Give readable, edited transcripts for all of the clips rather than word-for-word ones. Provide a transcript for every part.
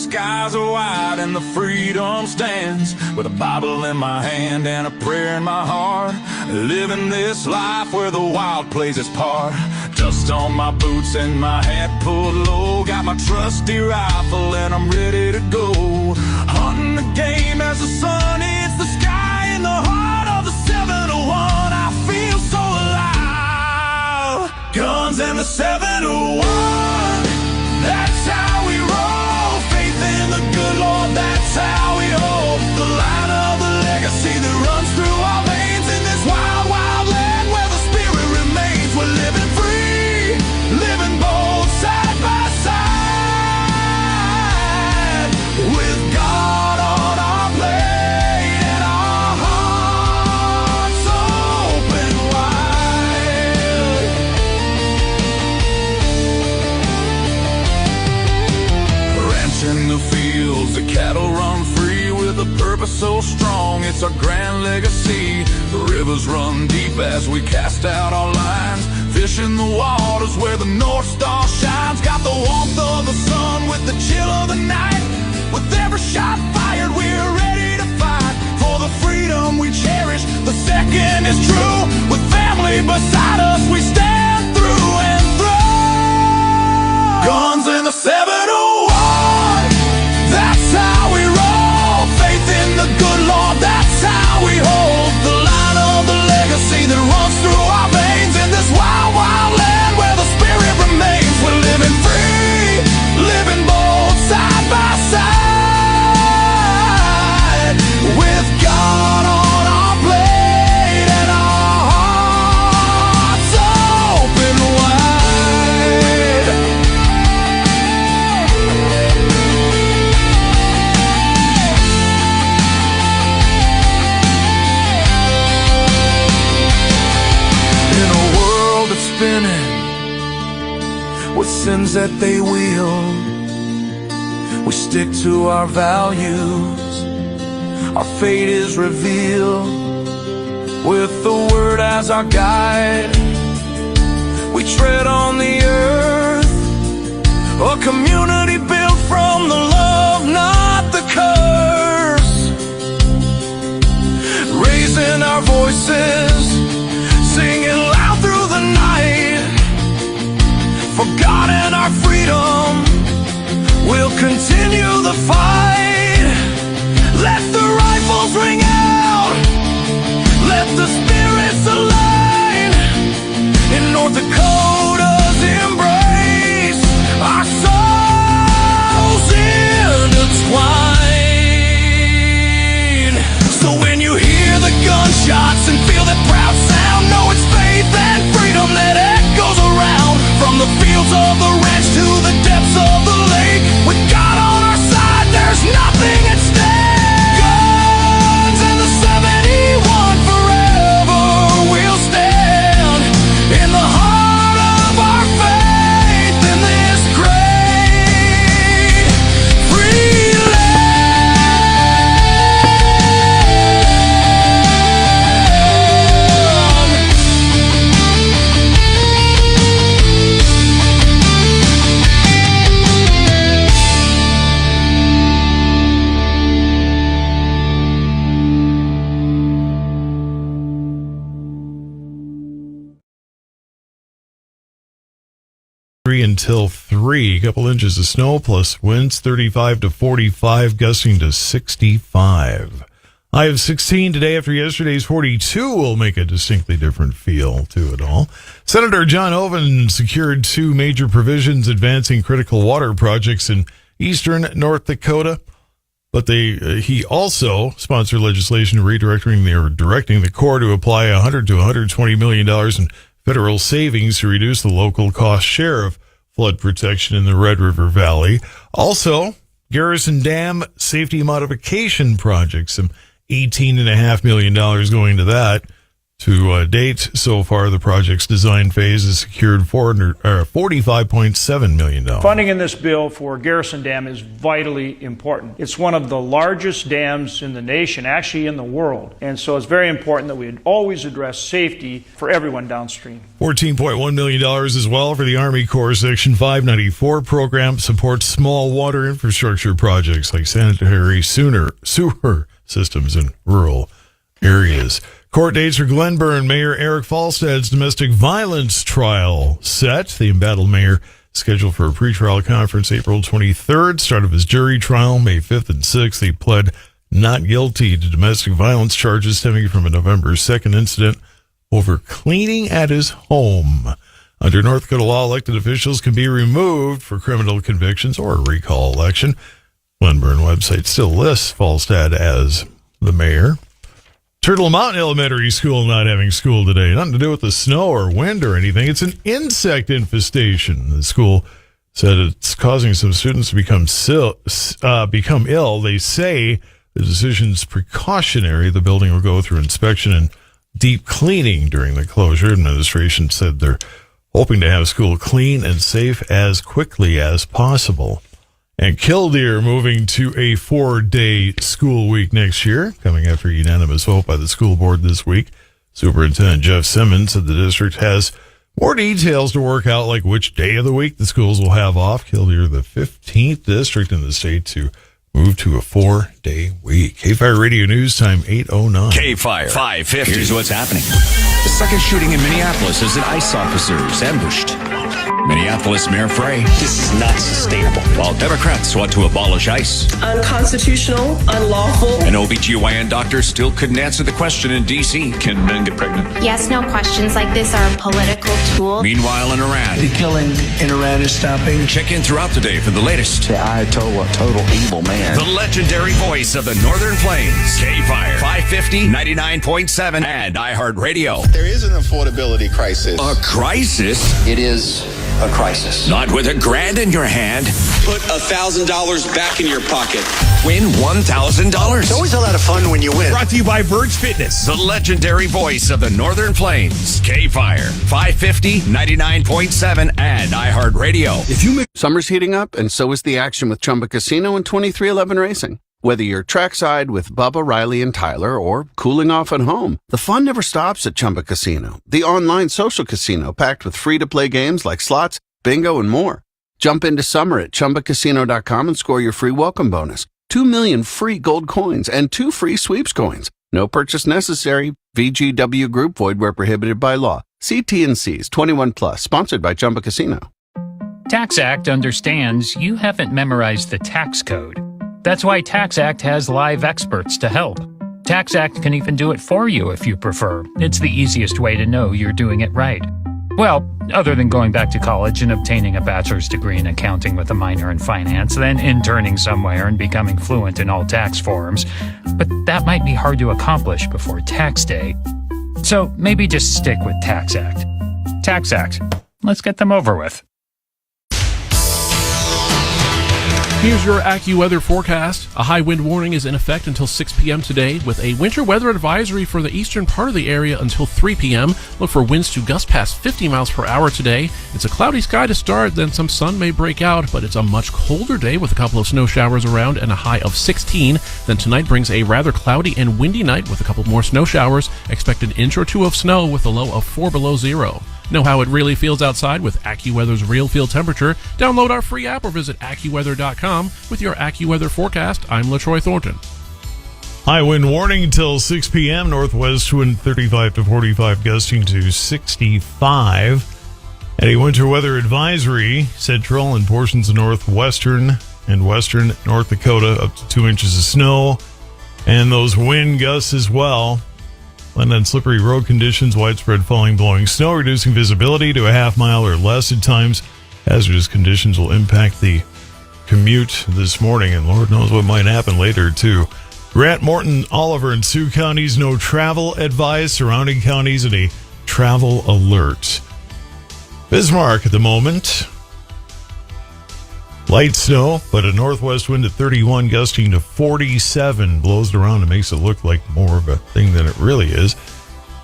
skies are wide and the freedom stands, with a Bible in my hand and a prayer in my heart, living this life where the wild plays its part. Dust on my boots and my hat pulled low, got my trusty rifle and I'm ready to go. Hunting the game as the sun hits the sky, in the heart of the 701 I feel so alive. Guns in the 701, that's how we roll. Faith in the good Lord, that's how we hold the line of the legacy that runs through our veins. In this wild, wild land where the spirit remains, we're living free, living bold, side by side, with God on our plate and our hearts open wide. Ranching the fields, the cattle run free, with a purpose so strong, it's our grand legacy. The rivers run deep as we cast out our lines, fishing the waters where the North Star shines. Got the warmth of the sun with the chill of the night, with every shot fired we're ready to fight for the freedom we cherish. The second is true, with family beside us we stand through and through. Guns in the 701, that's how we roll. Faith in the good Lord, that's how we hold the line of the legacy that runs through our veins. In this wild, wild land where the spirit remains, we're living free, living bold, side by side, with God on our plate and our hearts open wide. In a world that's spinning with sins that they wield, we stick to our values, our fate is revealed. With the word as our guide, we tread on the earth, a community built from the love, not the curse. Raising our voices, singing loud through the night, for God and our freedom, we'll continue the fight. Let the rifles ring out, let the spirits align. In North Dakota's embrace, our souls intertwine. So when you hear the gunshots and feel that proud sound, know it's faith and freedom that echoes around. From the fields of the ranch to the depths of the lake, with God on our side, there's nothing at stake. Guns in the 71, forever we'll stand in the heart of our faith in this great free until 3, a couple inches of snow plus winds 35 to 45, gusting to 65. High of 16 today after yesterday's 42 will make a distinctly different feel to it all. Senator John Oven secured 2 major provisions advancing critical water projects in eastern North Dakota, but he also sponsored legislation directing the Corps to apply $100 to $120 million in federal savings to reduce the local cost share of flood protection in the Red River Valley. Also, Garrison Dam safety modification project, some $18.5 million going to that. To date, so far, the project's design phase has secured $45.7 million. Funding in this bill for Garrison Dam is vitally important. It's one of the largest dams in the nation, actually in the world. And so it's very important that we always address safety for everyone downstream. $14.1 million as well for the Army Corps Section 594 program supports small water infrastructure projects like sanitary sewer systems in rural areas. Court dates for Glenburn Mayor Eric Falstad's domestic violence trial set. The embattled mayor scheduled for a pretrial conference April 23rd. Start of his jury trial May 5th and 6th. He pled not guilty to domestic violence charges stemming from a November 2nd incident over cleaning at his home. Under North Dakota law, elected officials can be removed for criminal convictions or a recall election. Glenburn website still lists Falstad as the mayor. Turtle Mountain Elementary School not having school today. Nothing to do with the snow or wind or anything. It's an insect infestation. The school said it's causing some students to become ill. They say the decision's precautionary. The building will go through inspection and deep cleaning during the closure. Administration said they're hoping to have school clean and safe as quickly as possible. And Killdeer moving to a 4-day school week next year, coming after unanimous vote by the school board this week. Superintendent Jeff Simmons said the district has more details to work out, like which day of the week the schools will have off. Killdeer, the 15th district in the state to move to a 4-day week. KFYR Radio News Time 8:09. KFYR 550. Here's what's happening. The second shooting in Minneapolis as the ICE officers ambushed Minneapolis Mayor Frey. This is not sustainable. While Democrats want to abolish ICE. Unconstitutional, unlawful. An OBGYN doctor still couldn't answer the question in D.C. Can men get pregnant? Yes, no questions like this are a political tool. Meanwhile, in Iran. The killing in Iran is stopping. Check in throughout the day for the latest. The Ayatollah, total evil man. The legendary voice of the Northern Plains. KFYR 550, 99.7, and iHeartRadio. There is an affordability crisis. A crisis? It is a crisis. Not with $1,000 in your hand. Put $1,000 back in your pocket. Win $1,000. It's always a lot of fun when you win. Brought to you by Verge Fitness, the legendary voice of the Northern Plains. KFYR 550, 99.7, and iHeartRadio. Summer's heating up, and so is the action with Chumba Casino and 2311 Racing. Whether you're trackside with Bubba, Riley, and Tyler, or cooling off at home, the fun never stops at Chumba Casino, the online social casino packed with free-to-play games like slots, bingo, and more. Jump into summer at ChumbaCasino.com and score your free welcome bonus. 2 million free gold coins and 2 free sweeps coins. No purchase necessary. VGW Group. Void where prohibited by law. See T&Cs. 21 plus. Sponsored by Chumba Casino. TaxAct understands you haven't memorized the tax code. That's why TaxAct has live experts to help. TaxAct can even do it for you if you prefer. It's the easiest way to know you're doing it right. Well, other than going back to college and obtaining a bachelor's degree in accounting with a minor in finance, then interning somewhere and becoming fluent in all tax forms. But that might be hard to accomplish before tax day. So maybe just stick with TaxAct. TaxAct. Let's get them over with. Here's your AccuWeather forecast. A high wind warning is in effect until 6 p.m. today, with a winter weather advisory for the eastern part of the area until 3 p.m. Look for winds to gust past 50 miles per hour today. It's a cloudy sky to start, then some sun may break out, but it's a much colder day with a couple of snow showers around and a high of 16. Then tonight brings a rather cloudy and windy night with a couple more snow showers. Expect an inch or two of snow with a low of 4 below zero. Know how it really feels outside with AccuWeather's real field temperature? Download our free app or visit AccuWeather.com. With your AccuWeather forecast, I'm LaTroy Thornton. High wind warning until 6 p.m. Northwest wind 35 to 45, gusting to 65. And a winter weather advisory, central and portions of northwestern and western North Dakota, up to 2 inches of snow. And those wind gusts as well. Land on slippery road conditions, widespread falling, blowing snow, reducing visibility to a half mile or less at times. Hazardous conditions will impact the commute this morning, and Lord knows what might happen later, too. Grant, Morton, Oliver, and Sioux counties, no travel advice. Surrounding counties, and a travel alert. Bismarck at the moment. Light snow, but a northwest wind at 31, gusting to 47. Blows it around and makes it look like more of a thing than it really is.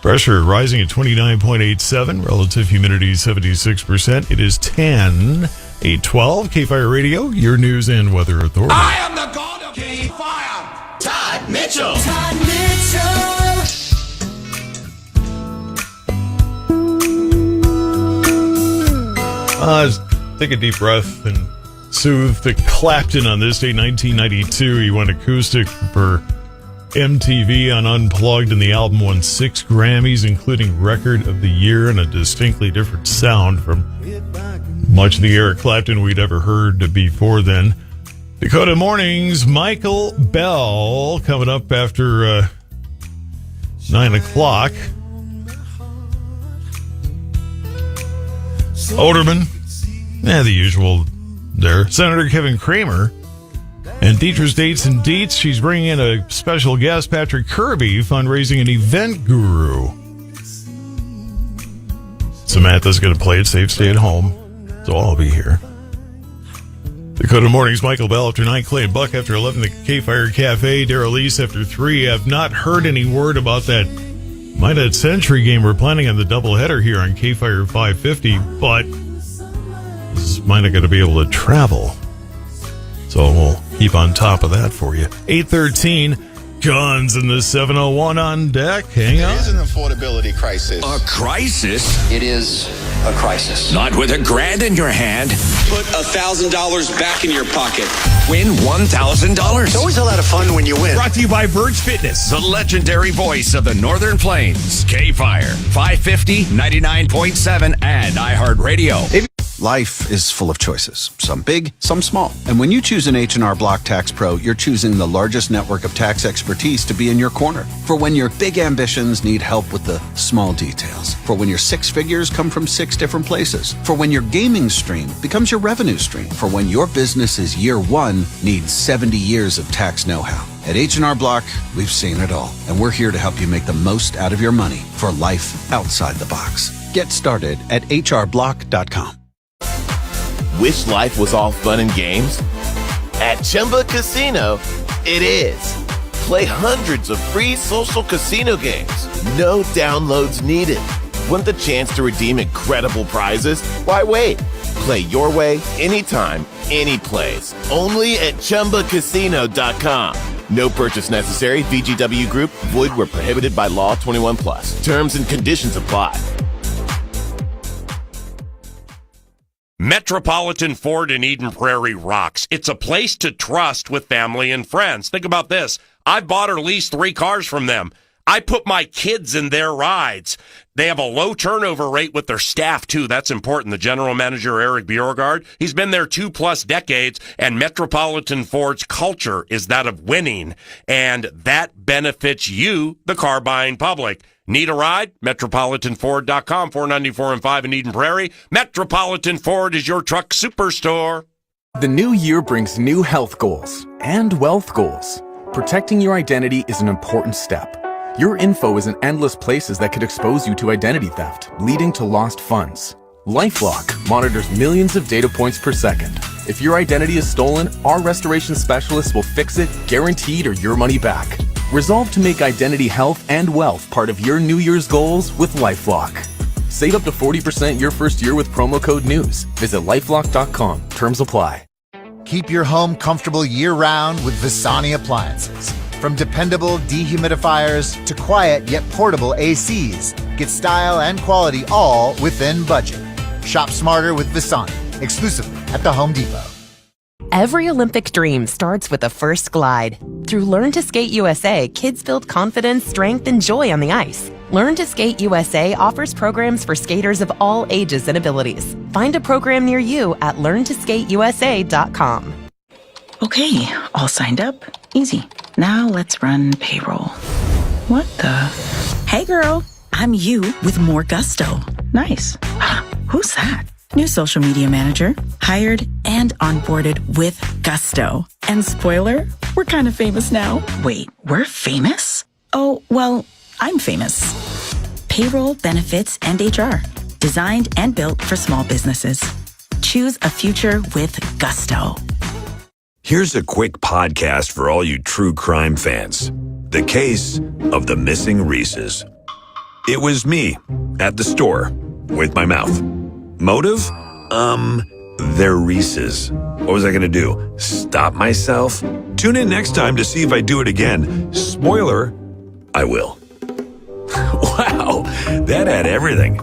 Pressure rising at 29.87. Relative humidity 76%. It is 10/8/12. KFYR Radio, your news and weather authority. I am the god of KFYR. Todd Mitchell. Todd Mitchell. Take a deep breath and soothe the Clapton on this day, 1992. He went acoustic for MTV on Unplugged, and the album won 6 Grammys, including Record of the Year, and a distinctly different sound from much of the Eric Clapton we'd ever heard before then. Dakota Mornings, Michael Bell coming up after 9 o'clock. Olderman, the usual there. Senator Kevin Kramer. And Deetra's Dates and Deets, she's bringing in a special guest, Patrick Kirby, fundraising an event guru. Samantha's going to play it safe, stay at home. So I'll be here. Dakota Mornings, Michael Bell after 9, Clay and Buck after 11, the KFYR Cafe, Daryl East after 3. I've not heard any word about that Minot Century game. We're planning on the doubleheader here on KFYR 550, but is Minot going to be able to travel? So we'll keep on top of that for you. 8:13, guns in the 701 on deck. Hang on. It is an affordability crisis. A crisis? It is a crisis. Not with $1,000 in your hand. Put $1,000 back in your pocket. Win $1,000. It's always a lot of fun when you win. Brought to you by Verge Fitness, the legendary voice of the Northern Plains. KFYR 550, 99.7, and iHeartRadio. Life is full of choices, some big, some small. And when you choose an H&R Block Tax Pro, you're choosing the largest network of tax expertise to be in your corner. For when your big ambitions need help with the small details. For when your 6 figures come from 6 different places. For when your gaming stream becomes your revenue stream. For when your business's year 1 needs 70 years of tax know-how. At H&R Block, we've seen it all. And we're here to help you make the most out of your money for life outside the box. Get started at hrblock.com. Wish life was all fun and games? At Chumba Casino, it is. Play hundreds of free social casino games. No downloads needed. Want the chance to redeem incredible prizes? Why wait? Play your way, anytime, any place. Only at ChumbaCasino.com. No purchase necessary. VGW Group. Void where prohibited by law. 21 plus. Terms and conditions apply. Metropolitan Ford in Eden Prairie rocks. It's a place to trust with family and friends. Think about this. I've bought or leased 3 cars from them. I put my kids in their rides. They have a low turnover rate with their staff, too. That's important. The general manager, Eric Bjorgard, he's been there 2+ decades, and Metropolitan Ford's culture is that of winning, and that benefits you, the car-buying public. Need a ride? MetropolitanFord.com, 494 and 5 in Eden Prairie. Metropolitan Ford is your truck superstore. The new year brings new health goals and wealth goals. Protecting your identity is an important step. Your info is in endless places that could expose you to identity theft, leading to lost funds. LifeLock monitors millions of data points per second. If your identity is stolen, our restoration specialists will fix it, guaranteed, or your money back. Resolve to make identity health and wealth part of your New Year's goals with LifeLock. Save up to 40% your first year with promo code NEWS. Visit lifelock.com. Terms apply. Keep your home comfortable year-round with Visani appliances. From dependable dehumidifiers to quiet yet portable ACs, get style and quality all within budget. Shop smarter with Visani, exclusively at the Home Depot. Every Olympic dream starts with a first glide. Through Learn to Skate USA, kids build confidence, strength, and joy on the ice. Learn to Skate USA offers programs for skaters of all ages and abilities. Find a program near you at learntosskateusa.com. Okay, all signed up. Easy. Now let's run payroll. What the? Hey girl, I'm you with more gusto. Nice. Who's that? New social media manager, hired and onboarded with gusto. And spoiler, we're kind of famous now. Wait, we're famous? Oh, well, I'm famous. Payroll, benefits, and HR. Designed and built for small businesses. Choose a future with gusto. Here's a quick podcast for all you true crime fans. The Case of the Missing Reeses. It was me at the store with my mouth. Motive? They're Reese's. What was I going to do? Stop myself? Tune in next time to see if I do it again. Spoiler, I will. Wow, that had everything.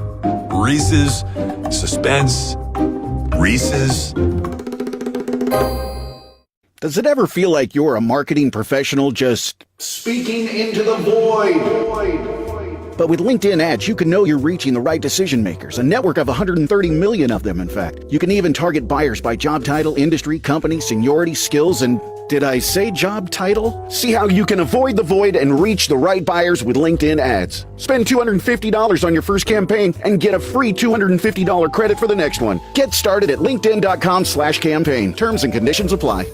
Reese's, suspense, Reese's. Does it ever feel like you're a marketing professional just speaking into the void? But with LinkedIn ads, you can know you're reaching the right decision makers, a network of 130 million of them, in fact. You can even target buyers by job title, industry, company, seniority, skills, and did I say job title? See how you can avoid the void and reach the right buyers with LinkedIn ads. Spend $250 on your first campaign and get a free $250 credit for the next one. Get started at linkedin.com/campaign. Terms and conditions apply.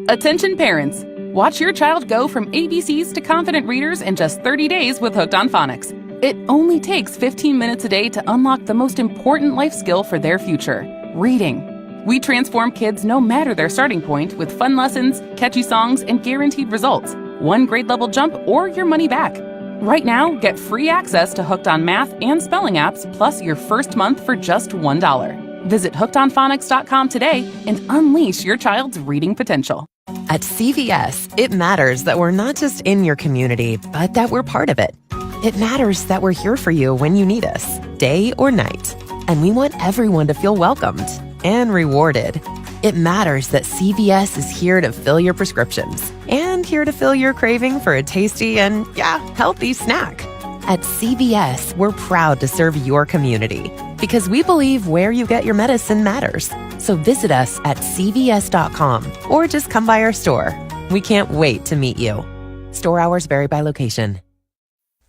Attention parents. Watch your child go from ABCs to confident readers in just 30 days with Hooked on Phonics. It only takes 15 minutes a day to unlock the most important life skill for their future, reading. We transform kids no matter their starting point with fun lessons, catchy songs, and guaranteed results. One grade level jump or your money back. Right now, get free access to Hooked on Math and Spelling apps plus your first month for just $1. Visit hookedonphonics.com today and unleash your child's reading potential. At CVS, it matters that we're not just in your community, but that we're part of it. It matters that we're here for you when you need us, day or night. And we want everyone to feel welcomed and rewarded. It matters that CVS is here to fill your prescriptions and here to fill your craving for a tasty and, healthy snack. At CVS, we're proud to serve your community because we believe where you get your medicine matters. So visit us at cvs.com or just come by our store. We can't wait to meet you. Store hours vary by location.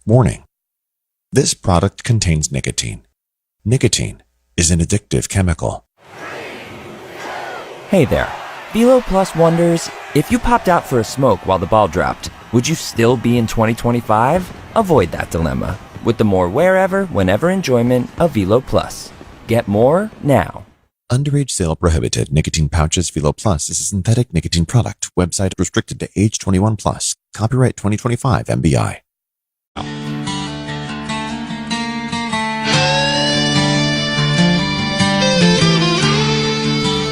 Warning. This product contains nicotine. Nicotine is an addictive chemical. Hey there. Velo Plus wonders, if you popped out for a smoke while the ball dropped, would you still be in 2025? Avoid that dilemma with the more wherever, whenever enjoyment of Velo Plus. Get more now. Underage sale prohibited. Nicotine pouches Velo Plus is a synthetic nicotine product. Website restricted to age 21 plus. Copyright 2025 MBI.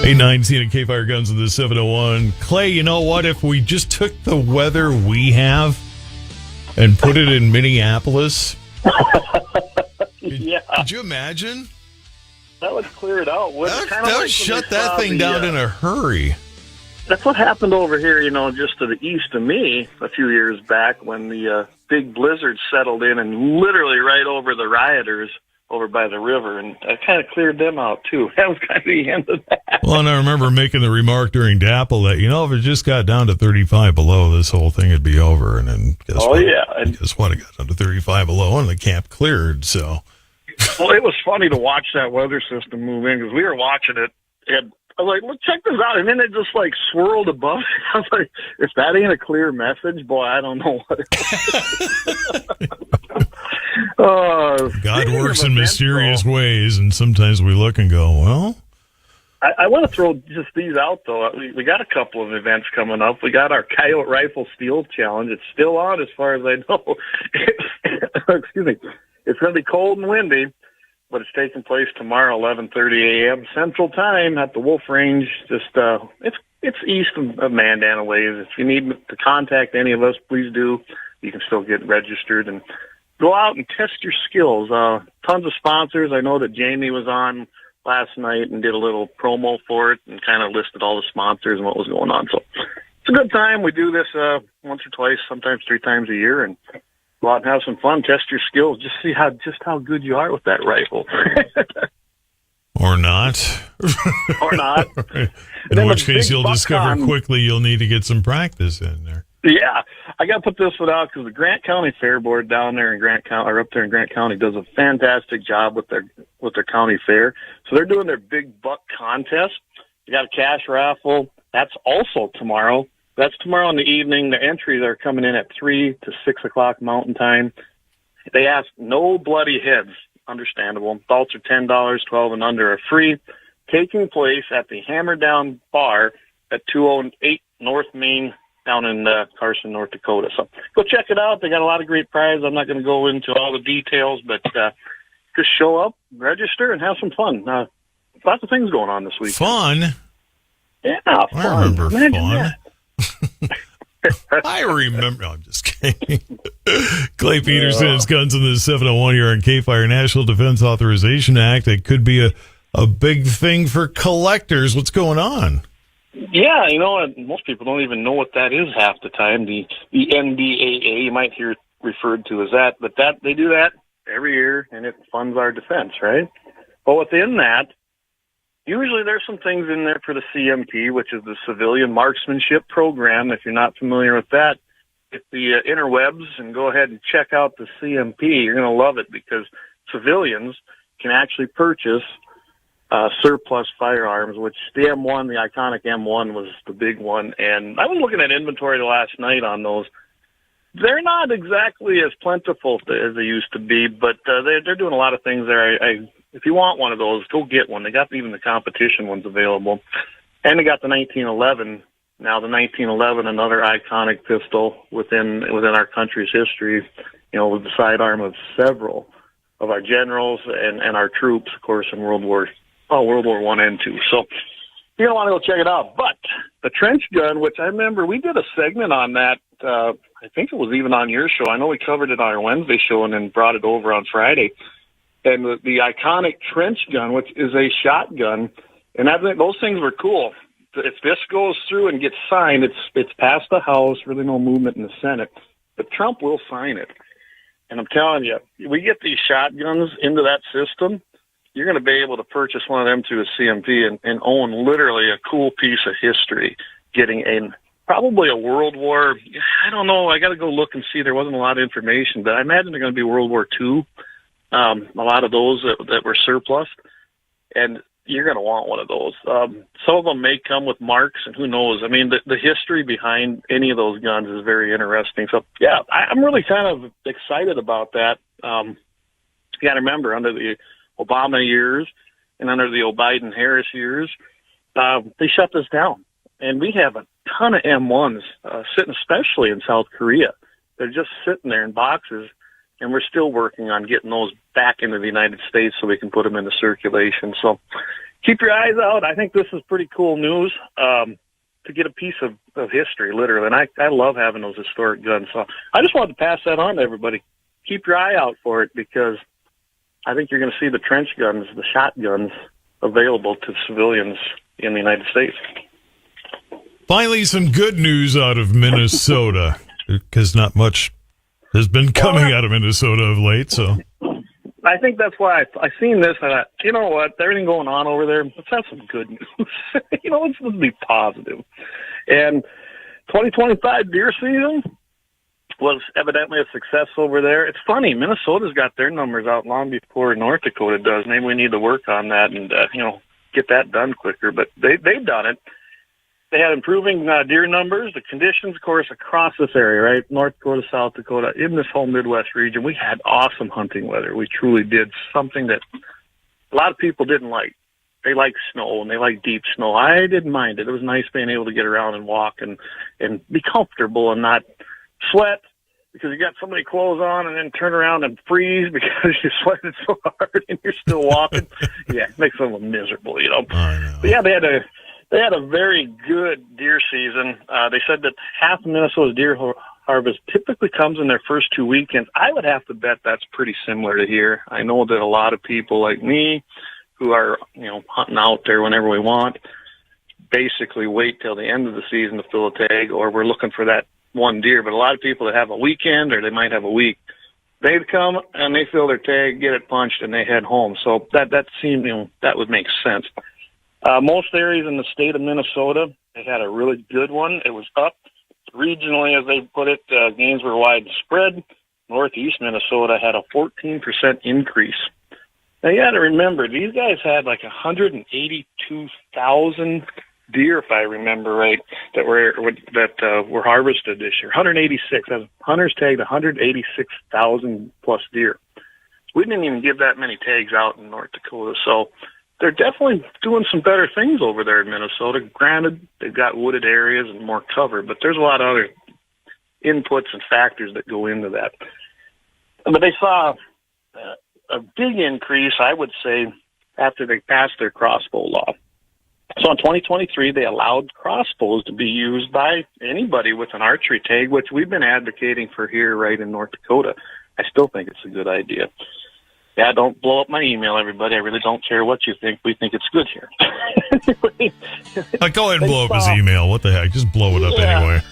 819 at KFYR Guns in the 701. Clay, you know what? If we just took the weather we have and put it in Minneapolis, could you imagine? That would clear it out. That would shut that thing down in a hurry. That's what happened over here, just to the east of me a few years back when the big blizzard settled in and literally right over the rioters over by the river, and I kind of cleared them out, too. That was kind of the end of that. Well, and I remember making the remark during DAPL that, if it just got down to 35 below, this whole thing would be over. And then guess what? Guess what? It got down to 35 below, and the camp cleared, so. Well, it was funny to watch that weather system move in, because we were watching it, and I was like, look, check this out. And then it just, swirled above. I was like, if that ain't a clear message, boy, I don't know what it is. God works in mysterious ways, and sometimes we look and go, well. I want to throw just these out, though. We got a couple of events coming up. We got our Coyote Rifle Steel Challenge. It's still on as far as I know. Excuse me. It's going to be cold and windy, but it's taking place tomorrow, 11:30 a.m. Central Time at the Wolf Range. Just it's east of Mandan ways. If you need to contact any of us, please do. You can still get registered and go out and test your skills. Tons of sponsors. I know that Jamie was on last night and did a little promo for it and kind of listed all the sponsors and what was going on. So it's a good time. We do this once or twice, sometimes 3 times a year, and go out and have some fun, test your skills, just see how good you are with that rifle. Or not. Or not. In which case you'll discover quickly you'll need to get some practice in there. Yeah, I got to put this one out because the Grant County Fair Board down there in Grant County, or up there in Grant County, does a fantastic job with their county fair. So they're doing their big buck contest. You got a cash raffle. That's also tomorrow. That's tomorrow in the evening. The entries are coming in at 3 to 6 o'clock Mountain Time. They ask no bloody heads. Understandable. Adults are $10. 12 and under are free. Taking place at the Hammer Down Bar at 208 North Main, down in Carson, North Dakota. So go check it out. They got a lot of great prizes. I'm not going to go into all the details, but just show up, register, and have some fun. Lots of things going on this week. Fun? Yeah, fun. I remember Imagine fun. I remember. No, I'm just kidding. Clay Peterson's Guns in the 701 here on KFYR National Defense Authorization Act. It could be a big thing for collectors. What's going on? Yeah, most people don't even know what that is half the time. The NDAA, you might hear it referred to as that, but they do that every year, and it funds our defense, right? But within that, usually there's some things in there for the CMP, which is the Civilian Marksmanship Program. If you're not familiar with that, hit the interwebs and go ahead and check out the CMP. You're going to love it because civilians can actually purchase surplus firearms, which the M1, the iconic M1 was the big one. And I was looking at inventory last night on those. They're not exactly as plentiful as they used to be, but they're doing a lot of things there. If you want one of those, go get one. They got even the competition ones available. And they got the 1911. Now the 1911, another iconic pistol within our country's history, with the sidearm of several of our generals and our troops, of course, in World War I and II. So you're going to want to go check it out. But the trench gun, which I remember we did a segment on that, I think it was even on your show. I know we covered it on our Wednesday show and then brought it over on Friday. And the iconic trench gun, which is a shotgun, and those things were cool. If this goes through and gets signed, it's passed the House, really no movement in the Senate, but Trump will sign it. And I'm telling you, we get these shotguns into that system, you're going to be able to purchase one of them through a CMP and own literally a cool piece of history, getting probably a World War, I don't know, I got to go look and see. There wasn't a lot of information, but I imagine they're going to be World War II. A lot of those that were surplus, and you're going to want one of those. Some of them may come with marks, and who knows? I mean, the history behind any of those guns is very interesting. So, yeah, I'm really kind of excited about that. You got to remember, under the Obama years and under the Biden-Harris years, they shut this down. And we have a ton of M1s sitting, especially in South Korea. They're just sitting there in boxes. And we're still working on getting those back into the United States so we can put them into circulation. So keep your eyes out. I think this is pretty cool news to get a piece of history, literally. And I love having those historic guns. So I just wanted to pass that on to everybody. Keep your eye out for it because I think you're going to see the trench guns, the shotguns, available to civilians in the United States. Finally, some good news out of Minnesota because not much has been coming out of Minnesota of late, so. I think that's why I seen this, and I thought, you know what, everything going on over there, let's have some good news. Let's be positive. And 2025 deer season was evidently a success over there. It's funny, Minnesota's got their numbers out long before North Dakota does. Maybe we need to work on that and, get that done quicker, but they've done it. They had improving deer numbers. The conditions, of course, across this area, right? North Dakota, South Dakota, in this whole Midwest region, we had awesome hunting weather. We truly did, something that a lot of people didn't like. They like snow, and they like deep snow. I didn't mind it. It was nice being able to get around and walk and be comfortable and not sweat because you got so many clothes on and then turn around and freeze because you sweated so hard and you're still walking. Yeah, it makes them miserable, But yeah, they had a very good deer season. They said that half of Minnesota's deer harvest typically comes in their first 2 weekends. I would have to bet that's pretty similar to here. I know that a lot of people like me who are, hunting out there whenever we want, basically wait till the end of the season to fill a tag, or we're looking for that one deer. But a lot of people that have a weekend or they might have a week, they'd come and they fill their tag, get it punched, and they head home. So that seemed, that would make sense. Most areas in the state of Minnesota, they had a really good one. It was up regionally, as they put it. Gains were widespread. Northeast Minnesota had a 14% increase. Now, you got to remember, these guys had like 182,000 deer, if I remember right, that were harvested this year. 186. Hunters tagged 186,000 plus deer. We didn't even give that many tags out in North Dakota, so they're definitely doing some better things over there in Minnesota. Granted, they've got wooded areas and more cover, but there's a lot of other inputs and factors that go into that. But they saw a big increase, I would say, after they passed their crossbow law. So in 2023, they allowed crossbows to be used by anybody with an archery tag, which we've been advocating for here right in North Dakota. I still think it's a good idea. Yeah, don't blow up my email, everybody. I really don't care what you think. We think it's good here. Go ahead and blow up his email. What the heck? Just blow it up anyway.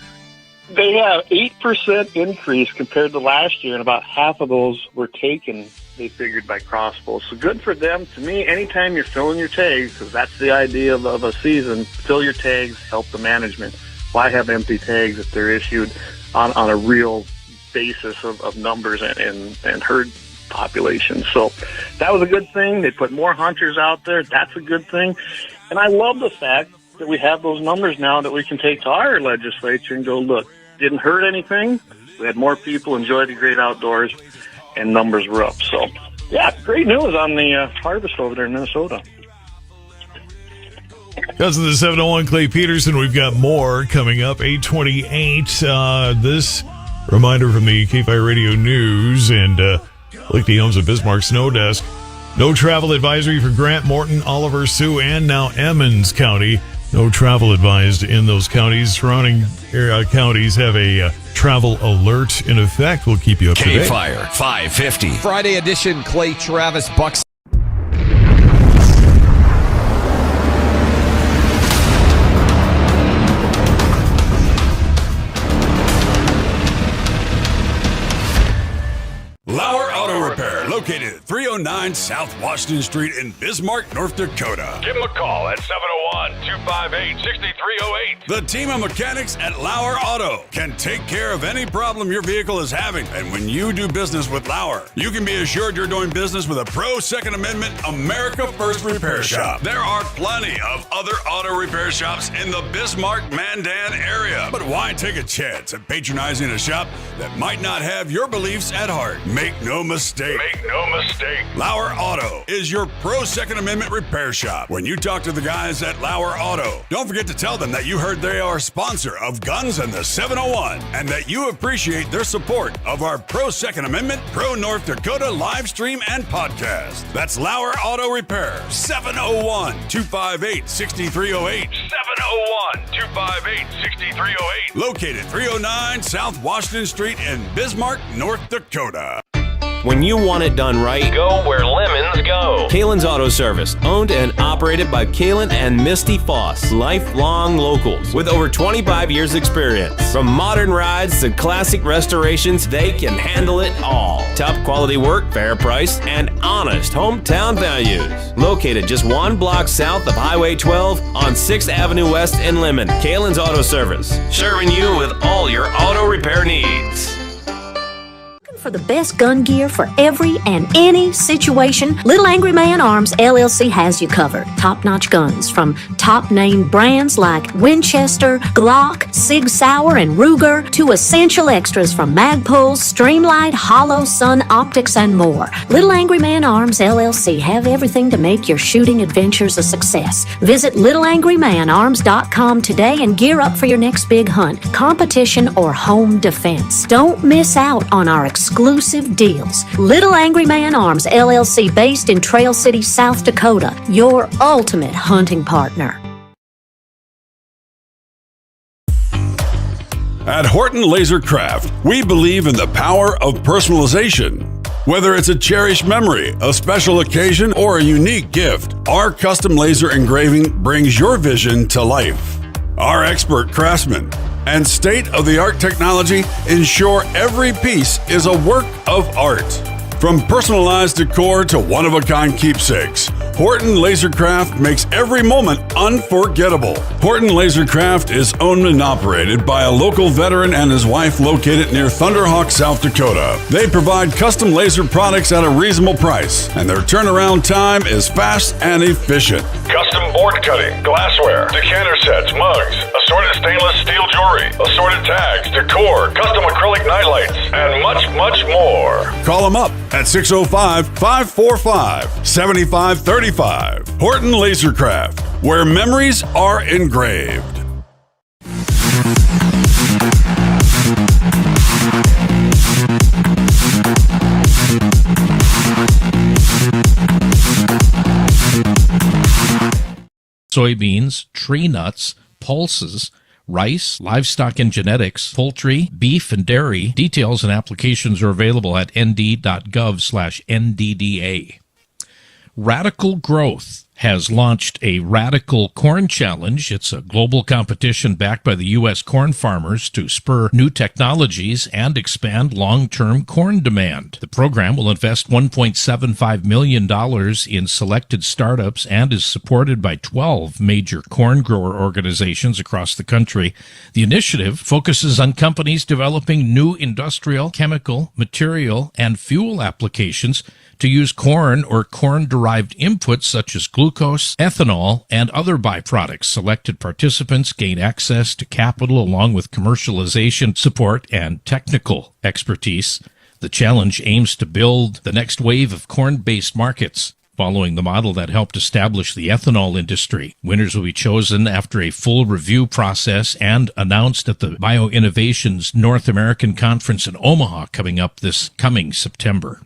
They have 8% increase compared to last year, and about half of those were taken, they figured, by crossbows. So good for them. To me, anytime you're filling your tags, because that's the idea of a season, fill your tags, help the management. Why have empty tags if they're issued on a real basis of numbers and herd population? So that was a good thing. They put more hunters out there. That's a good thing. And I love the fact that we have those numbers now that we can take to our legislature and go, look, didn't hurt anything. We had more people enjoy the great outdoors, and numbers were up. So, yeah, great news on the harvest over there in Minnesota. Cousin the 701, Clay Peterson. We've got more coming up. 8:28. This reminder from the KFYR Radio News and like the owns of Bismarck Snow Desk. No travel advisory for Grant, Morton, Oliver, Sioux, and now Emmons County. No travel advised in those counties. Surrounding counties have a travel alert in effect. We'll keep you up to date. KFYR 550. Friday edition, Clay Travis Bucks. Lauer Auto Repair, located at 309 South Washington Street in Bismarck, North Dakota. Give them a call at 701-258-6308. The team of mechanics at Lauer Auto can take care of any problem your vehicle is having. And when you do business with Lauer, you can be assured you're doing business with a pro Second Amendment America First repair shop. There are plenty of other auto repair shops in the Bismarck-Mandan area. But why take a chance at patronizing a shop that might not have your beliefs at heart? Make no mistake. Lauer Auto is your pro Second Amendment repair shop. When you talk to the guys at Lauer Auto, don't forget to tell them that you heard they are a sponsor of Guns and the 701 and that you appreciate their support of our pro Second Amendment, pro North Dakota live stream and podcast. That's Lauer Auto Repair, 701-258-6308. 701-258-6308. Located 309 South Washington Street in Bismarck, North Dakota. When you want it done right, go where lemons go. Kalen's Auto Service, owned and operated by Kalen and Misty Foss, lifelong locals with over 25 years experience. From modern rides to classic restorations, they can handle it all. Top quality work, fair price, and honest hometown values. Located just one block south of Highway 12 on 6th Avenue West in Lemon. Kalen's Auto Service, serving you with all your auto repair needs. For the best gun gear for every and any situation, Little Angry Man Arms LLC has you covered. Top-notch guns from top-name brands like Winchester, Glock, Sig Sauer, and Ruger to essential extras from Magpul, Streamlight, Hollow, Sun Optics, and more. Little Angry Man Arms LLC have everything to make your shooting adventures a success. Visit littleangrymanarms.com today and gear up for your next big hunt, competition, or home defense. Don't miss out on our exclusive deals. Little Angry Man Arms LLC, based in Trail City, South Dakota, your ultimate hunting partner. At Horton Laser Craft, we believe in the power of personalization. Whether it's a cherished memory, a special occasion, or a unique gift, our custom laser engraving brings your vision to life. Our expert craftsmen and state-of-the-art technology ensure every piece is a work of art. From personalized decor to one-of-a-kind keepsakes, Horton Lasercraft makes every moment unforgettable. Horton Lasercraft is owned and operated by a local veteran and his wife located near Thunderhawk, South Dakota. They provide custom laser products at a reasonable price, and their turnaround time is fast and efficient. Custom board cutting, glassware, decanter sets, mugs, assorted stainless steel jewelry, assorted tags, decor, custom acrylic nightlights, and much, much more. Call them up at 605-545-7535. Horton Lasercraft, where memories are engraved. soybeans, tree nuts, pulses, rice, livestock and genetics, poultry, beef, and dairy. Details and applications are available at nd.gov/NDDA. Radical Growth has launched a Radical Corn Challenge. It's a global competition backed by the U.S. corn farmers to spur new technologies and expand long-term corn demand. The program will invest $1.75 million in selected startups and is supported by 12 major corn grower organizations across the country. The initiative focuses on companies developing new industrial, chemical, material, and fuel applications to use corn or corn-derived inputs such as glucose, ethanol, and other byproducts. Selected participants gain access to capital along with commercialization support and technical expertise. The challenge aims to build the next wave of corn-based markets, following the model that helped establish the ethanol industry. Winners will be chosen after a full review process and announced at the BioInnovations North American Conference in Omaha coming up this coming September.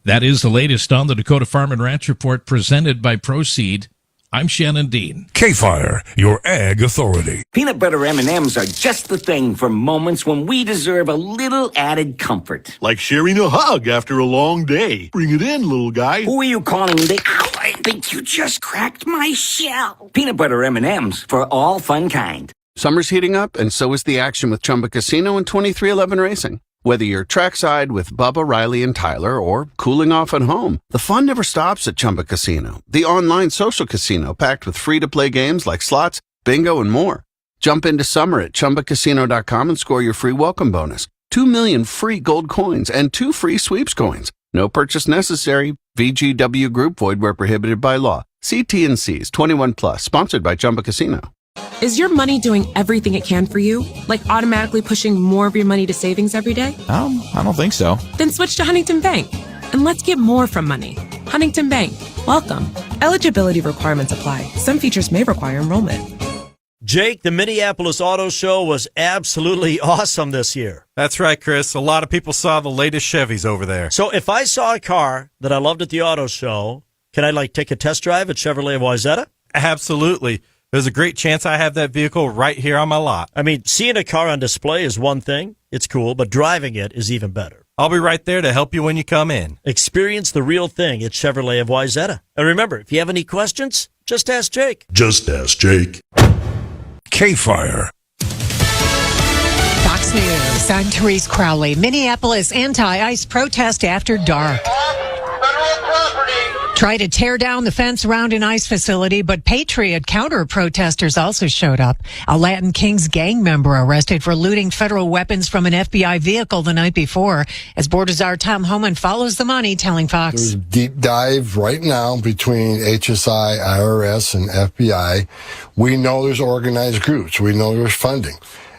That is the latest on the Dakota Farm and Ranch Report presented by Proceed. I'm Shannon Dean. KFYR, your ag authority. Peanut butter M&Ms are just the thing for moments when we deserve a little added comfort. Like sharing a hug after a long day. Bring it in, little guy. Who are you calling? Ow, I think you just cracked my shell. Peanut butter M&Ms for all fun kind. Summer's heating up, and so is the action with Chumba Casino and 2311 Racing. Whether you're trackside with Bubba, Riley, and Tyler, or cooling off at home, the fun never stops at Chumba Casino, the online social casino packed with free-to-play games like slots, bingo, and more. Jump into summer at ChumbaCasino.com and score your free welcome bonus. 2 million free gold coins and 2 free sweeps coins. No purchase necessary. VGW Group. Void where prohibited by law. See T&Cs. 21 plus. Sponsored by Chumba Casino. Is your money doing everything it can for you? Like automatically pushing more of your money to savings every day? I don't think so. Then switch to Huntington Bank. And let's get more from money. Huntington Bank. Welcome. Eligibility requirements apply. Some features may require enrollment. Jake, the Minneapolis Auto Show was absolutely awesome this year. That's right, Chris. A lot of people saw the latest Chevys over there. So if I saw a car that I loved at the auto show, can I take a test drive at Chevrolet Wayzata? Absolutely. There's a great chance I have that vehicle right here on my lot. I mean, seeing a car on display is one thing. It's cool, but driving it is even better. I'll be right there to help you when you come in. Experience the real thing at Chevrolet of Wayzata. And remember, if you have any questions, just ask Jake. Just ask Jake. KFYR. Fox News. I'm Therese Crowley. Minneapolis anti-ICE protest after dark. Try to tear down the fence around an ICE facility, but Patriot counter-protesters also showed up. A Latin Kings gang member arrested for looting federal weapons from an FBI vehicle the night before. As Border Czar Tom Homan follows the money, telling Fox. There's a deep dive right now between HSI, IRS, and FBI. We know there's organized groups. We know there's funding.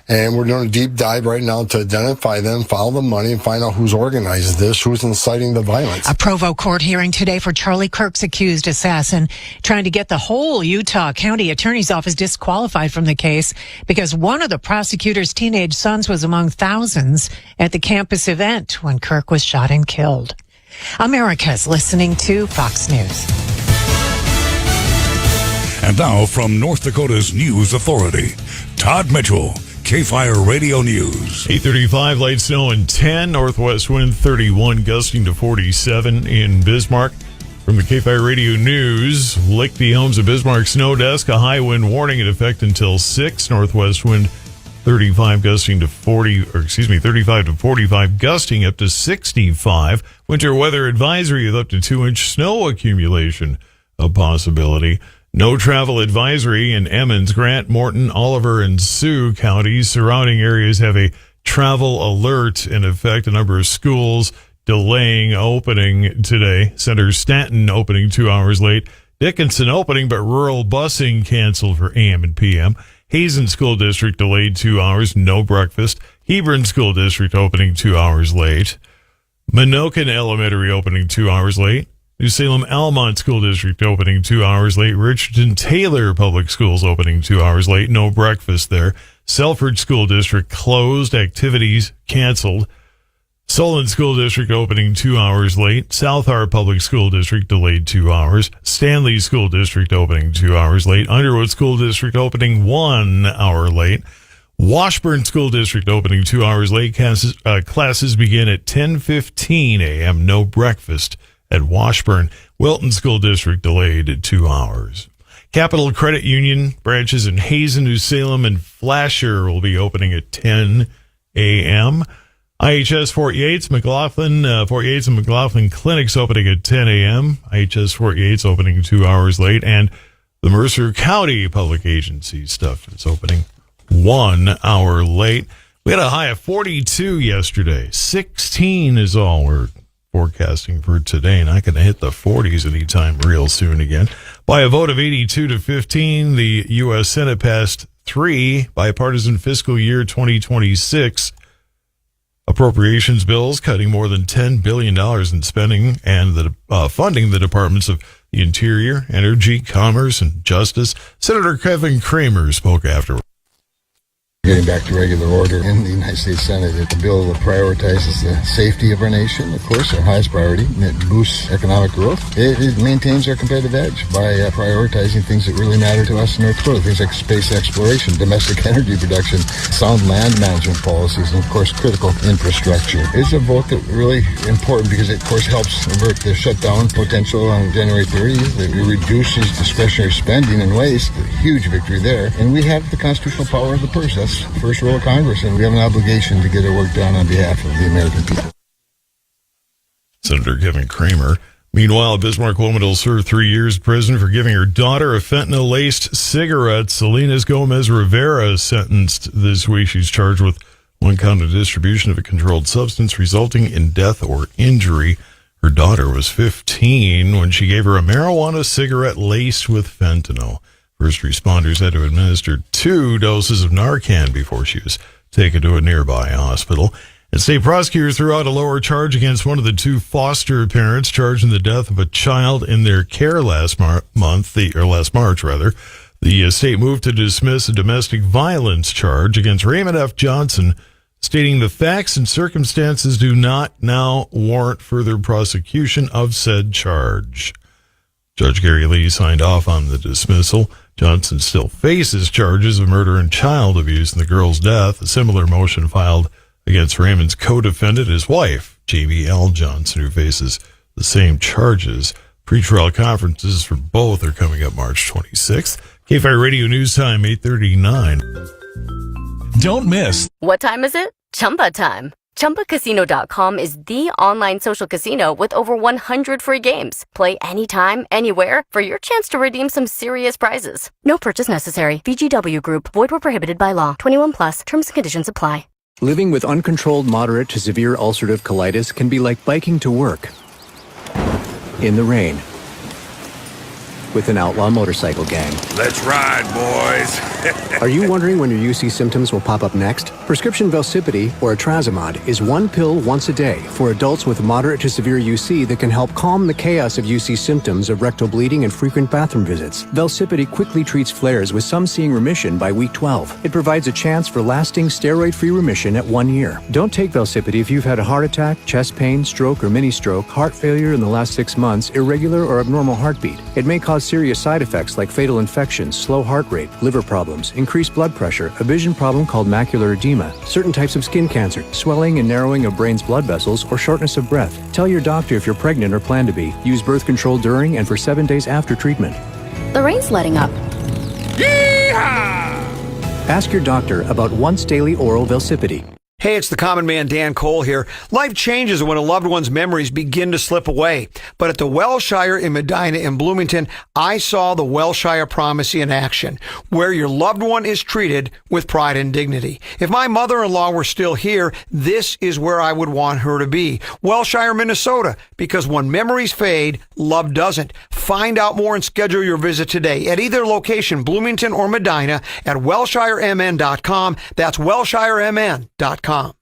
And we're doing a deep dive right now to identify them, follow the money, and find out who's organized this, who's inciting the violence. A Provo court hearing today for Charlie Kirk's accused assassin, trying to get the whole Utah County Attorney's Office disqualified from the case because one of the prosecutor's teenage sons was among thousands at the campus event when Kirk was shot and killed. America's listening to Fox News. And now from North Dakota's News Authority, Todd Mitchell. KFYR Radio News. 8:35, light snow and 10, northwest wind 31, gusting to 47 in Bismarck. From the KFYR Radio News, Lickby Homes of Bismarck Snow Desk, a high wind warning in effect until 6, northwest wind 35 gusting to 35 to 45, gusting up to 65. Winter weather advisory with up to 2-inch snow accumulation a possibility. No travel advisory in Emmons, Grant, Morton, Oliver, and Sioux counties. Surrounding areas have a travel alert in effect. A number of schools delaying opening today. Center Stanton opening 2 hours late. Dickinson opening, but rural busing canceled for AM and PM. Hazen School District delayed 2 hours, no breakfast. Hebron School District opening 2 hours late. Minokan Elementary opening 2 hours late. New Salem Almont School District opening 2 hours late. Richardson Taylor Public Schools opening 2 hours late. No breakfast there. Selford School District closed. Activities canceled. Solon School District opening 2 hours late. South Harbor Public School District delayed 2 hours. Stanley School District opening 2 hours late. Underwood School District opening 1 hour late. Washburn School District opening 2 hours late. Classes begin at 10:15 a.m. No breakfast at Washburn. Wilton School District delayed 2 hours. Capital Credit Union branches in Hazen, New Salem, and Flasher will be opening at 10 a.m. IHS Fort Yates, McLaughlin, Fort Yates and McLaughlin Clinics opening at 10 a.m. IHS Fort Yates opening 2 hours late. And the Mercer County Public Agency stuff is opening 1 hour late. We had a high of 42 yesterday. 16 is all we're forecasting for today. Not going to hit the 40s anytime real soon again. By a vote of 82 to 15, the U.S. Senate passed 3 bipartisan fiscal year 2026 appropriations bills, cutting more than $10 billion in spending and funding the departments of the Interior, Energy, Commerce, and Justice. Senator Kevin Kramer spoke afterward. Getting back to regular order in the United States Senate, the bill that prioritizes the safety of our nation, of course, our highest priority, and it boosts economic growth. It maintains our competitive edge by prioritizing things that really matter to us in North Dakota, things like space exploration, domestic energy production, sound land management policies, and, of course, critical infrastructure. It's a vote that's really important because it, of course, helps avert the shutdown potential on January 30th. It reduces discretionary spending and waste, a huge victory there. And we have the constitutional power of the purse. That's the first rule of Congress, and we have an obligation to get our work done on behalf of the American people. Senator Kevin Kramer. Meanwhile, a Bismarck woman will serve 3 years in prison for giving her daughter a fentanyl-laced cigarette. Salinas Gomez Rivera sentenced this week. She's charged with 1 count of distribution of a controlled substance resulting in death or injury. Her daughter was 15 when she gave her a marijuana cigarette laced with fentanyl. First responders had to administer 2 doses of Narcan before she was taken to a nearby hospital. And state prosecutors threw out a lower charge against one of the 2 foster parents charged in the death of a child in their care last March. The state moved to dismiss a domestic violence charge against Raymond F. Johnson, stating the facts and circumstances do not now warrant further prosecution of said charge. Judge Gary Lee signed off on the dismissal. Johnson still faces charges of murder and child abuse in the girl's death. A similar motion filed against Raymond's co-defendant, his wife, Jamie L. Johnson, who faces the same charges. Pretrial conferences for both are coming up March 26th. KFYR Radio News Time, 8:39. Don't miss. What time is it? Chumba time. ChumbaCasino.com is the online social casino with over 100 free games. Play anytime, anywhere for your chance to redeem some serious prizes. No purchase necessary. VGW Group. Void where prohibited by law. 21 plus. Terms and conditions apply. Living with uncontrolled moderate to severe ulcerative colitis can be like biking to work in the rain with an outlaw motorcycle gang. Let's ride, boys. Are you wondering when your UC symptoms will pop up next? Prescription Velsipity, or etrasimod, is 1 pill once a day for adults with moderate to severe UC that can help calm the chaos of UC symptoms of rectal bleeding and frequent bathroom visits. Velsipity quickly treats flares, with some seeing remission by week 12. It provides a chance for lasting steroid-free remission at 1 year. Don't take Velsipity if you've had a heart attack, chest pain, stroke or mini-stroke, heart failure in the last 6 months, irregular or abnormal heartbeat. It may cause serious side effects like fatal infections, slow heart rate, liver problems, increased blood pressure, a vision problem called macular edema, certain types of skin cancer, swelling and narrowing of brain's blood vessels, or shortness of breath. Tell your doctor if you're pregnant or plan to be. Use birth control during and for 7 days after treatment. The rain's letting up. Yeehaw! Ask your doctor about once daily oral Velsipity. Hey, it's the Common Man, Dan Cole here. Life changes when a loved one's memories begin to slip away. But at the Wellshire in Medina and Bloomington, I saw the Wellshire Promise in action, where your loved one is treated with pride and dignity. If my mother-in-law were still here, this is where I would want her to be. Wellshire, Minnesota, because when memories fade, love doesn't. Find out more and schedule your visit today at either location, Bloomington or Medina, at WellshireMN.com. That's WellshireMN.com. News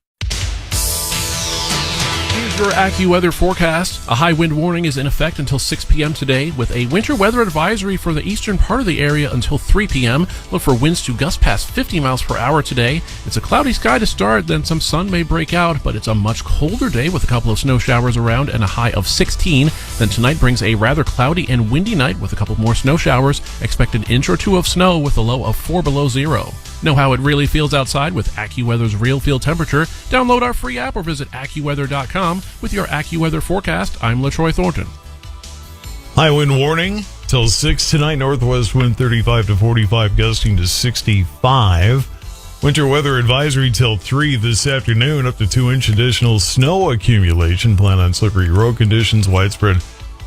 your AccuWeather forecast. A high wind warning is in effect until 6 p.m. today, with a winter weather advisory for the eastern part of the area until 3 p.m. Look for winds to gust past 50 miles per hour today. It's a cloudy sky to start, then some sun may break out, but it's a much colder day with a couple of snow showers around and a high of 16. Then tonight brings a rather cloudy and windy night with a couple more snow showers. Expect an inch or two of snow with a low of 4 below zero. Know how it really feels outside with AccuWeather's real field temperature? Download our free app or visit AccuWeather.com. With your AccuWeather forecast, I'm LaTroy Thornton. High wind warning till 6 tonight. Northwest wind 35 to 45, gusting to 65. Winter weather advisory till 3 this afternoon. Up to 2-inch additional snow accumulation. Plan on slippery road conditions. Widespread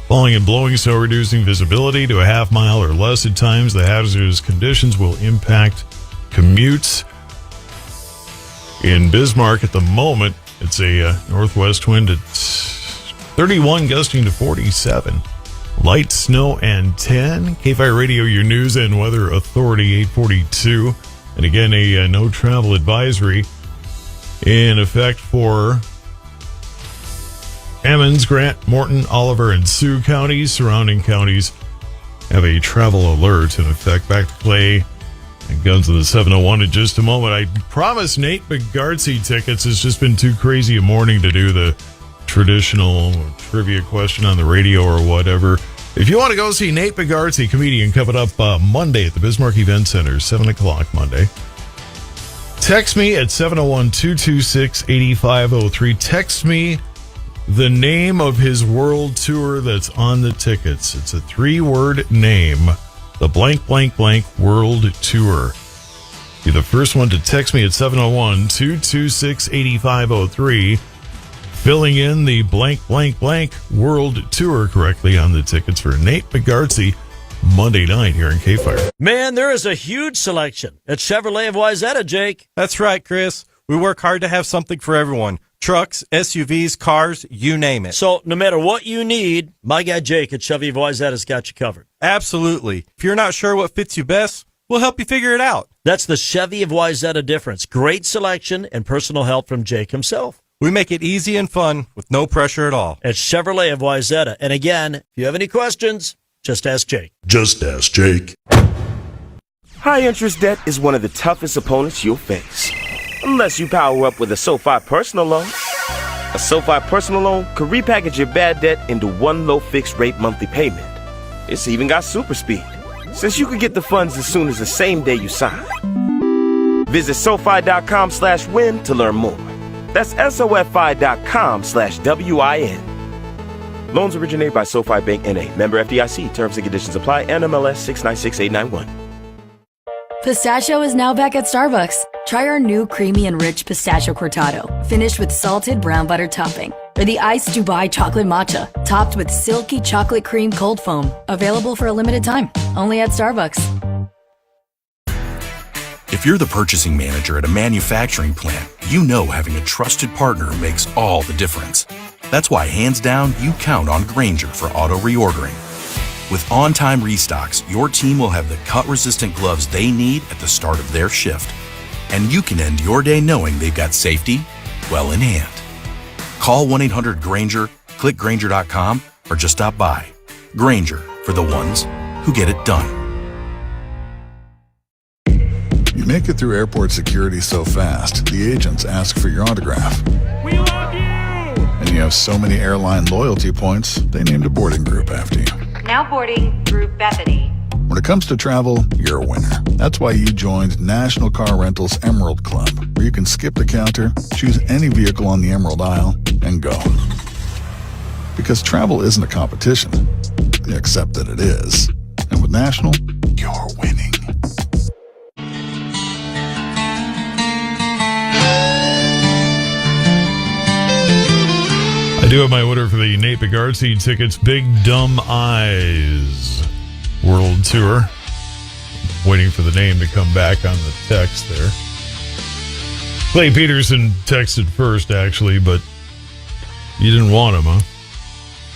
falling and blowing snow, reducing visibility to a half mile or less at times. The hazardous conditions will impact commutes. In Bismarck at the moment, it's a northwest wind at 31, gusting to 47. Light snow and 10. KFYR Radio, your news and weather authority, 842. And again, a no travel advisory in effect for Emmons, Grant, Morton, Oliver, and Sioux counties. Surrounding counties have a travel alert in effect. Back to play and Guns of the 701 in just a moment. I promised Nate Bagarzy tickets. It's just been too crazy a morning to do the traditional trivia question on the radio or whatever. If you want to go see Nate Bagarzy, comedian, coming up Monday at the Bismarck Event Center, 7 o'clock Monday. Text me at 701-226-8503. Text me the name of his world tour that's on the tickets. It's a 3-word name. The blank, blank, blank world tour. Be the first one to text me at 701-226-8503, filling in the blank, blank, blank world tour correctly on the tickets for Nate Bagarzy Monday night here in KFYR. Man, there is a huge selection at Chevrolet of Wayzata, Jake. That's right, Chris. We work hard to have something for everyone. Trucks, SUVs, cars, you name it. So no matter what you need, my guy Jake at Chevy of Wayzata's got you covered. Absolutely. If you're not sure what fits you best, we'll help you figure it out. That's the Chevy of Wayzata difference. Great selection and personal help from Jake himself. We make it easy and fun with no pressure at all. At Chevrolet of Wayzata. And again, if you have any questions, just ask Jake. Just ask Jake. High interest debt is one of the toughest opponents you'll face. Unless you power up with a SoFi personal loan. A SoFi personal loan could repackage your bad debt into one low fixed rate monthly payment. It's even got super speed, since you could get the funds as soon as the same day you sign. Visit SoFi.com/win to learn more. That's SoFi.com/WIN. Loans originated by SoFi Bank N.A. Member FDIC. Terms and conditions apply. NMLS 696891. Pistachio is now back at Starbucks. Try our new creamy and rich pistachio cortado, finished with salted brown butter topping. Or the iced Dubai chocolate matcha, topped with silky chocolate cream cold foam. Available for a limited time, only at Starbucks. If you're the purchasing manager at a manufacturing plant, you know having a trusted partner makes all the difference. That's why, hands down, you count on Grainger for auto reordering. With on-time restocks, your team will have the cut-resistant gloves they need at the start of their shift. And you can end your day knowing they've got safety well in hand. Call 1-800-GRAINGER, click Grainger.com, or just stop by. Grainger, for the ones who get it done. You make it through airport security so fast, the agents ask for your autograph. We love you! And you have so many airline loyalty points, they named a boarding group after you. Now boarding Group Bethany. When it comes to travel, you're a winner. That's why you joined National Car Rental's Emerald Club, where you can skip the counter, choose any vehicle on the Emerald aisle, and go. Because travel isn't a competition, except that it is. And with National, you're winning. I do have my winner for the Nate Bagarzy tickets, Big Dumb Eyes World Tour. Waiting for the name to come back on the text there. Clay Peterson texted first, actually, but you didn't want him, huh?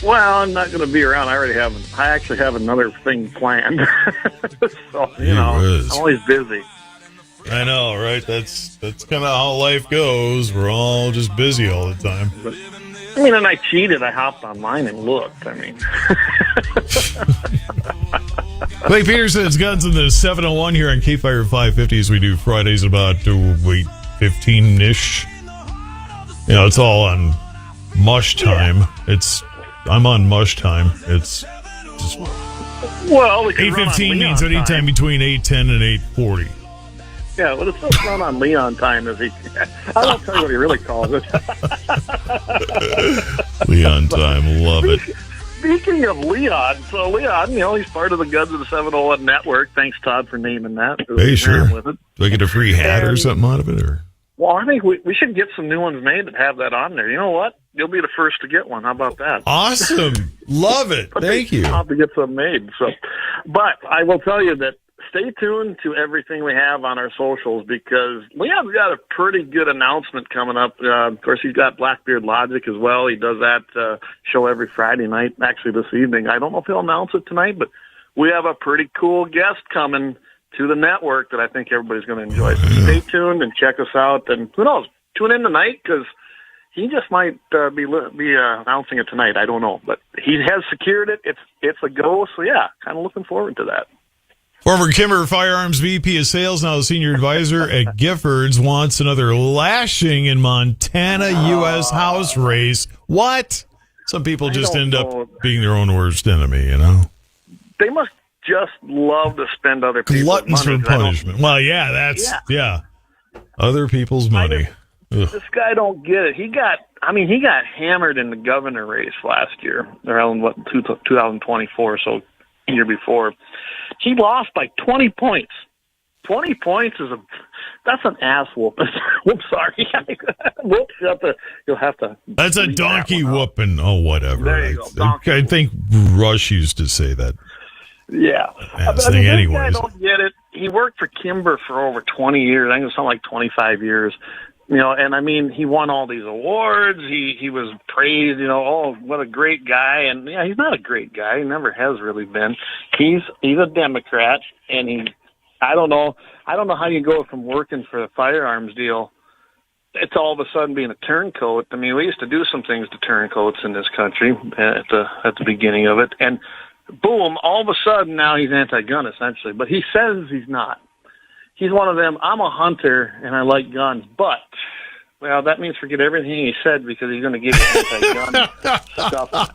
Well, I'm not going to be around. I actually have another thing planned. So, I'm always busy. I know, right? That's kind of how life goes. We're all just busy all the time. I mean, and I cheated. I hopped online and looked. I mean. Clay Peterson's Guns in the 701 here on KFYR 550 as we do Fridays about 8:15-ish. You know, it's all on mush time. I'm on mush time. It's just, well, 8:15 means anytime between 8:10 and 8:40. Yeah, well, it's still run on Leon time, as he. I won't tell you what he really calls it. Leon time, love it. Speaking of Leon, so Leon, he's part of the Guns of the 701 network. Thanks, Todd, for naming that. Hey, sure. Do I get a free hat or something out of it? Or? Well, I think we should get some new ones made that have that on there. You know what? You'll be the first to get one. How about that? Awesome. Love it. Thank you. I'll have to get some made. So, but I will tell you that stay tuned to everything we have on our socials because Leon's got a pretty good announcement coming up. Of course, he's got Blackbeard Logic as well. He does that show every Friday night, actually this evening. I don't know if he'll announce it tonight, but we have a pretty cool guest coming to the network that I think everybody's going to enjoy. So stay tuned and check us out. And who knows, tune in tonight because he just might be announcing it tonight. I don't know, but he has secured it. It's a go. So yeah, kind of looking forward to that. Former Kimber Firearms VP of Sales, now the Senior Advisor at Giffords, wants another lashing in Montana U.S. House race. What? Some people just end up being their own worst enemy, They must just love to spend other people's Gluttons money. for punishment. Well, yeah, yeah. Other people's money. This guy don't get it. He got hammered in the governor race last year, around 2024, so year before. He lost by 20 points. 20 points that's an ass whoop. Whoops, sorry. Whoops, you'll have to. That's a donkey whooping. Oh, whatever. There you go. I think Rush used to say that. Yeah. This guy don't get it. He worked for Kimber for over 20 years. I think it was something like 25 years. And I mean, he won all these awards. He was praised, oh, what a great guy. And yeah, he's not a great guy. He never has really been. He's a Democrat, and I don't know how you go from working for the firearms deal. It's all of a sudden being a turncoat. I mean, we used to do some things to turncoats in this country at the beginning of it, and boom, all of a sudden now he's anti-gun essentially. But he says he's not. He's one of them, I'm a hunter and I like guns, but, well, that means forget everything he said because he's going to give you anti-gun stuff now.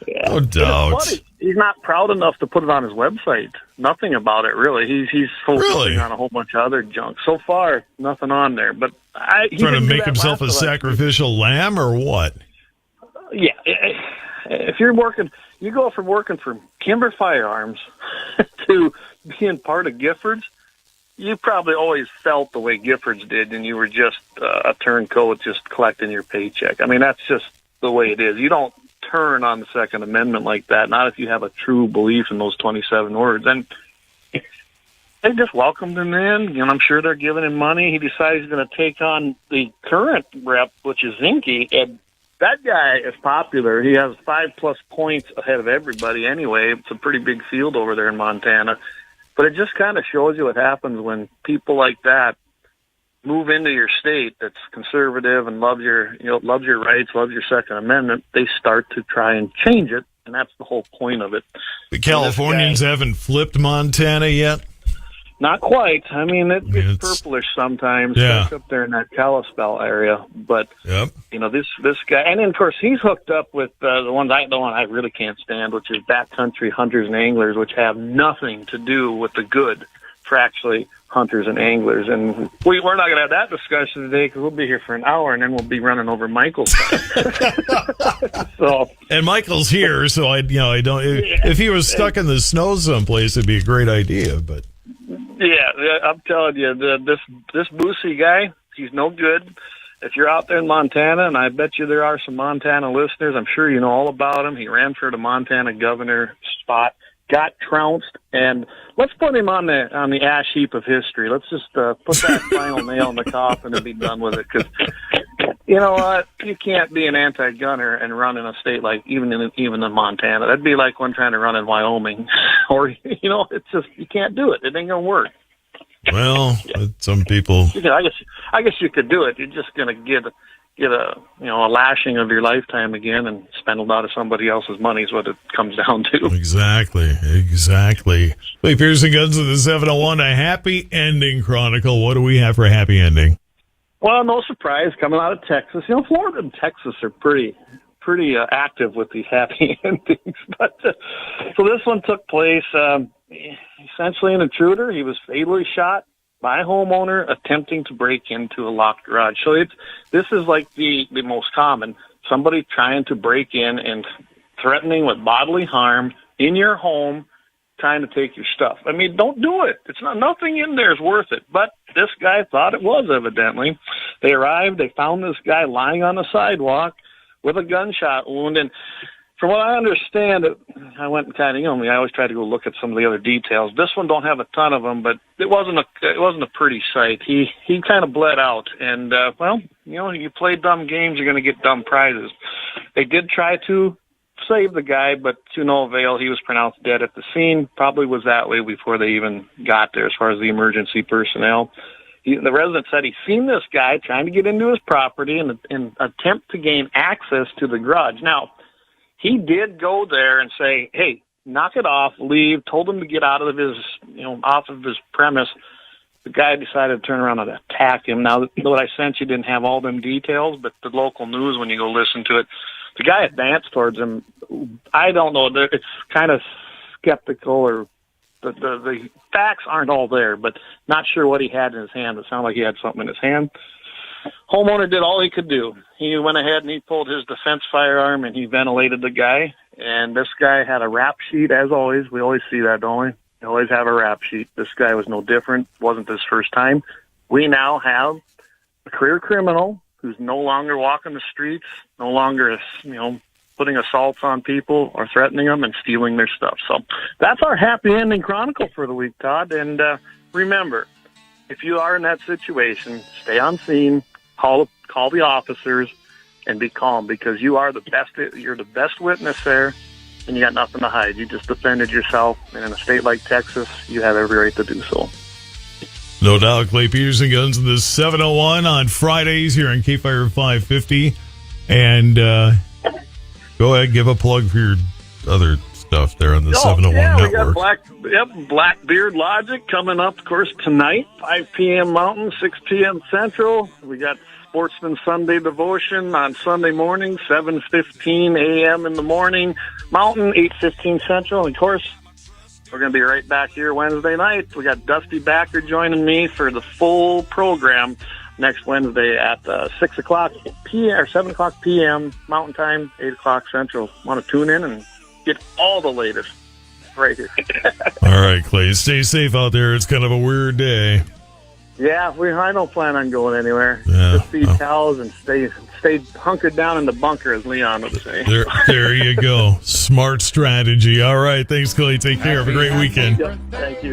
Yeah. No doubt. He's not proud enough to put it on his website. Nothing about it, really. He's focusing on a whole bunch of other junk. So far, nothing on there. But he's trying to make himself a sacrificial lamb or what? Yeah. If you're working, you go from working for Kimber Firearms to being part of Giffords, you probably always felt the way Giffords did, and you were just a turncoat just collecting your paycheck. I mean, that's just the way it is. You don't turn on the Second Amendment like that, not if you have a true belief in those 27 words. And they just welcomed him in, and I'm sure they're giving him money. He decides he's going to take on the current rep, which is Zinke, and that guy is popular. He has 5+ points ahead of everybody anyway. It's a pretty big field over there in Montana. But it just kind of shows you what happens when people like that move into your state that's conservative and loves your rights, loves your Second Amendment. They start to try and change it, and that's the whole point of it. The Californians haven't flipped Montana yet? Not quite. I mean, it's purplish sometimes, especially up there in that Kalispell area. But this guy, and then of course he's hooked up with the one I really can't stand, which is backcountry hunters and anglers, which have nothing to do with the good for actually hunters and anglers. And we're not going to have that discussion today because we'll be here for an hour and then we'll be running over Michael's time. And Michael's here, so I don't. If he was stuck in the snow someplace, it'd be a great idea, but. Yeah, I'm telling you, this Boosie guy, he's no good. If you're out there in Montana, and I bet you there are some Montana listeners, I'm sure you know all about him. He ran for the Montana governor spot, got trounced, and let's put him on the ash heap of history. Let's just put that final nail in the coffin and be done with it. Because you know what, you can't be an anti-gunner and run in a state like even in Montana. That'd be like one trying to run in Wyoming, or it's just you can't do it. It ain't gonna work. Well, some people. I guess you could do it. You're just gonna get get a lashing of your lifetime again and spend a lot of somebody else's money is what it comes down to. Exactly. Clay Pearson Guns of the 701, a happy ending chronicle. What do we have for a happy ending? Well, no surprise, coming out of Texas. Florida and Texas are pretty active with these happy endings. But so this one took place essentially an intruder. He was fatally shot by a homeowner attempting to break into a locked garage. So this is like the most common. Somebody trying to break in and threatening with bodily harm in your home, trying to take your stuff. I mean, don't do it. Nothing in there is worth it. But this guy thought it was, evidently. They arrived, they found this guy lying on the sidewalk with a gunshot wound, and from what I understand, I went and kind of, I always try to go look at some of the other details. This one don't have a ton of them, but it wasn't a pretty sight. He kind of bled out, and you play dumb games, you're going to get dumb prizes. They did try to save the guy, but to no avail. He was pronounced dead at the scene. Probably was that way before they even got there, as far as the emergency personnel. The resident said he'd seen this guy trying to get into his property and attempt to gain access to the garage. Now, he did go there and say, hey, knock it off, leave, told him to get out of his, off of his premise. The guy decided to turn around and attack him. Now, what I sent you didn't have all them details, but the local news, when you go listen to it, the guy advanced towards him. I don't know. It's kind of skeptical, or the facts aren't all there, but not sure what he had in his hand. It sounded like he had something in his hand. Homeowner did all he could do. He went ahead and he pulled his defense firearm and he ventilated the guy. And this guy had a rap sheet, as always. We always see that, don't we? We always have a rap sheet. This guy was no different. Wasn't his first time. We now have a career criminal who's no longer walking the streets, no longer, putting assaults on people or threatening them and stealing their stuff. So that's our happy ending chronicle for the week, Todd. And remember, if you are in that situation, stay on scene, call the officers, and be calm, because you are the best. You're the best witness there, and you got nothing to hide. You just defended yourself, and in a state like Texas, you have every right to do so. No doubt. Clay Pearson Guns in the 701 on Fridays here on KFYR 550. And go ahead, give a plug for your other stuff there on the 701 network. We got Blackbeard Logic coming up, of course, tonight, 5 p.m. Mountain, 6 p.m. Central. We got Sportsman Sunday Devotion on Sunday morning, 7:15 a.m. in the morning Mountain, 8:15 Central. And of course, we're going to be right back here Wednesday night. We got Dusty Backer joining me for the full program next Wednesday at 6 o'clock p.m. or 7 o'clock p.m. Mountain Time, 8 o'clock Central. Want to tune in and get all the latest right here. All right, Clay. Stay safe out there. It's kind of a weird day. Yeah, I don't plan on going anywhere. Yeah. Just feed cows and stay hunkered down in the bunker, as Leon would say. There you go. Smart strategy. All right. Thanks, Clay. Take care. Have a great weekend. Thank you.